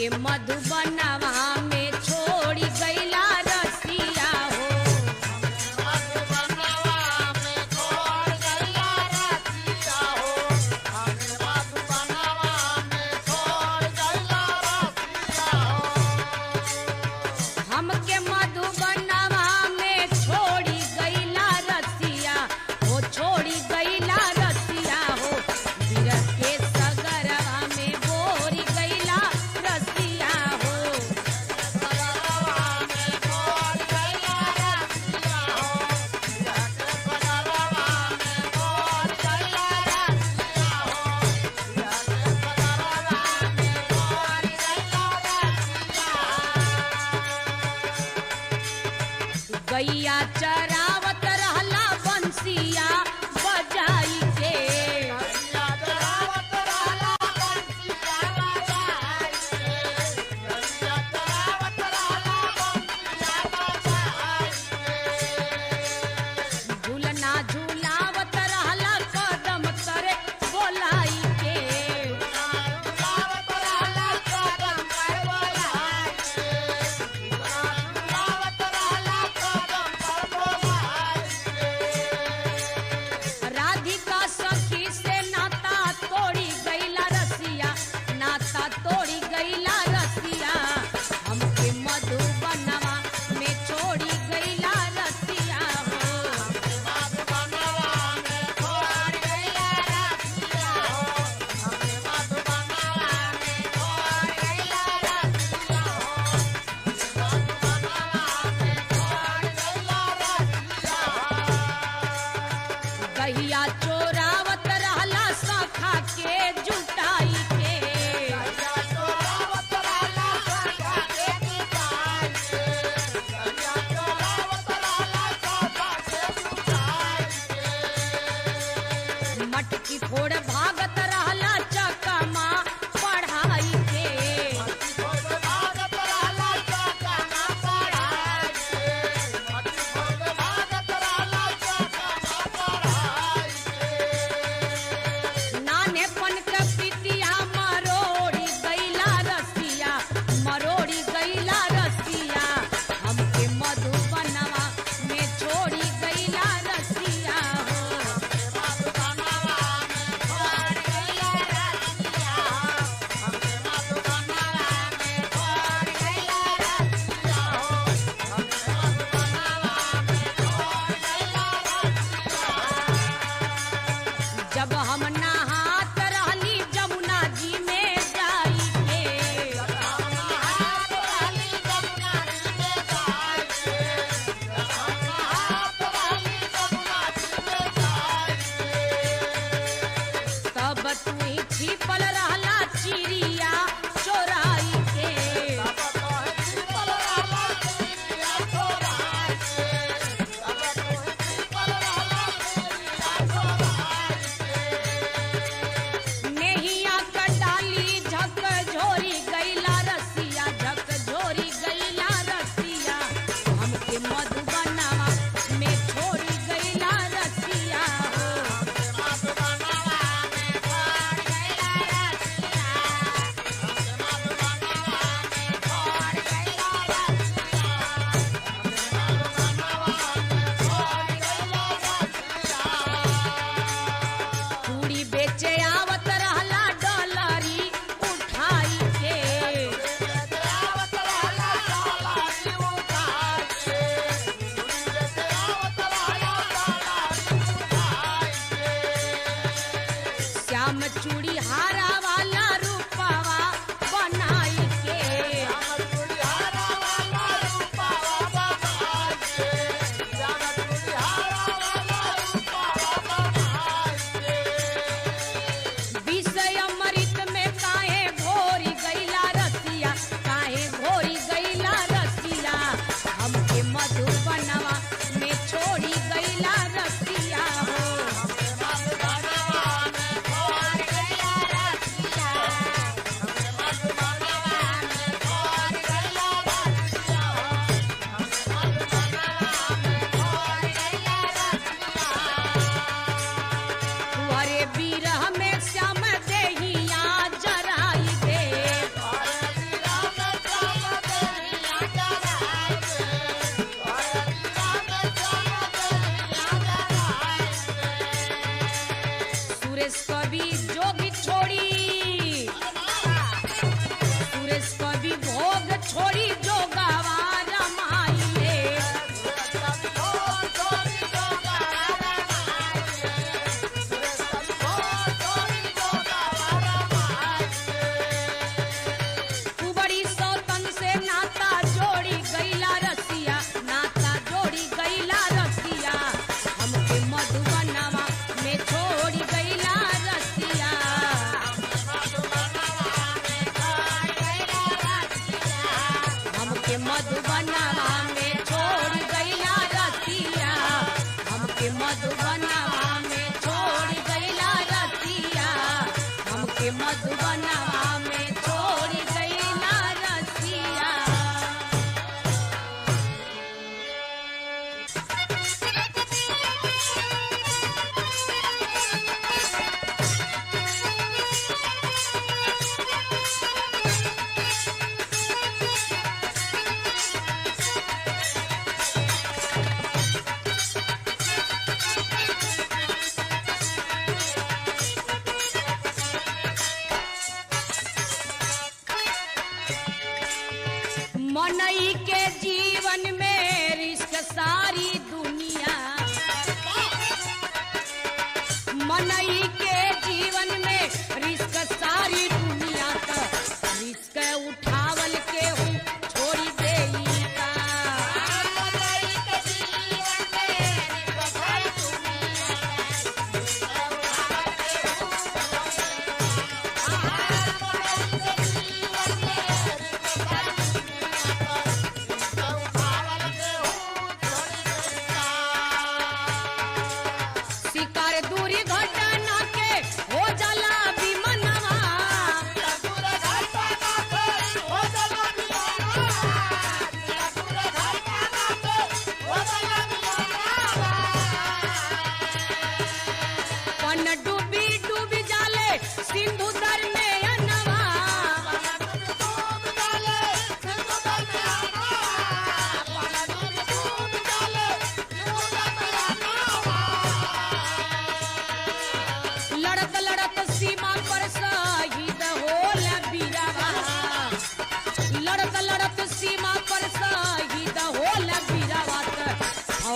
हमके मधुबनवा में छोड़ी गईला रसिया हो। हमके मधुबनवा में छोड़ी गईला रसिया हो, छोड़ी गईला रसिया हो। बिरह के सगरवा में बोरी गईला रसिया हो। गैया चरावत रहला बंसिया बजाई के। झूलना झूलावत रहला कदम तरे बोलाई के।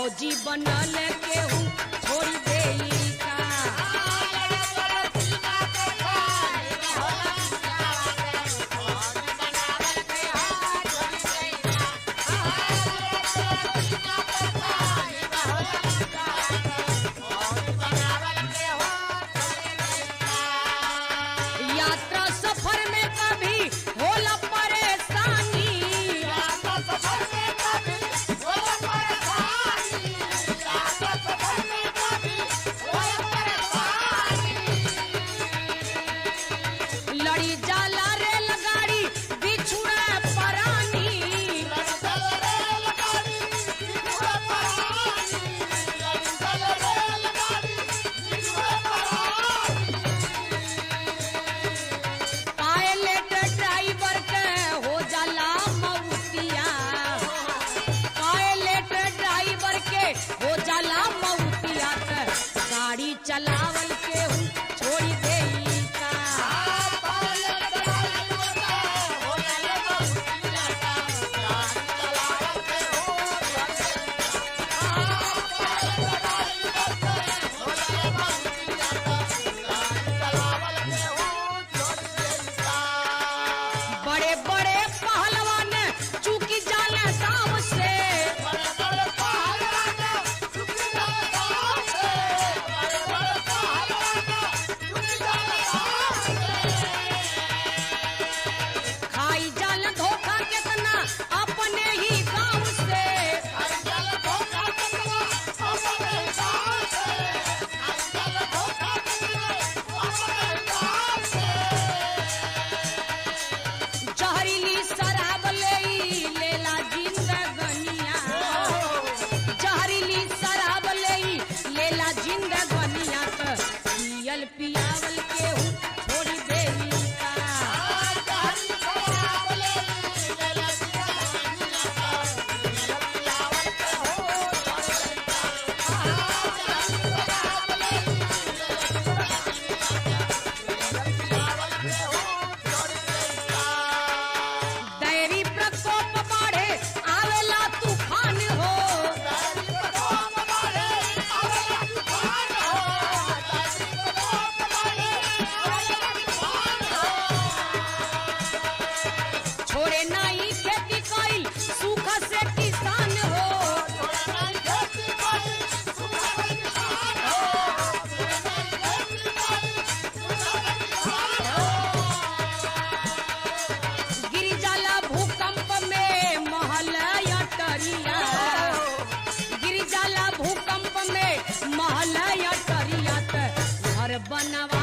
फौजी बनल केहू छोड़ देई का। यात्रा सफर में कभी होला परेशानी, लड़ी जाला रेलगाड़ी बिछुड़ा परानी, पायलट ड्राइवर के हो जाला मौतिया, पायलट ड्राइवर के हो जाला मौतिया त गाड़ी चलावल केहू छोड़ देई का। बड़े बड़े पहलवान चूकी जाले दाव से, खाई जाल धोखा कितना अपने ही गांव से, जहरीली शराब लेला जिंदगनिया, जहरीली शराब लेला जिंदगनिया त पियल पियावल केहू छोड़ देई का। दैवी प्रकोप बढ़े आवेला तूफान हो, छोड़े नहीं खेती कईल सुख से किसान हो, गिर जाला भूकंप में महल अटरिया, गिर जाला भूकंप में महल अटरिया त घर बनवा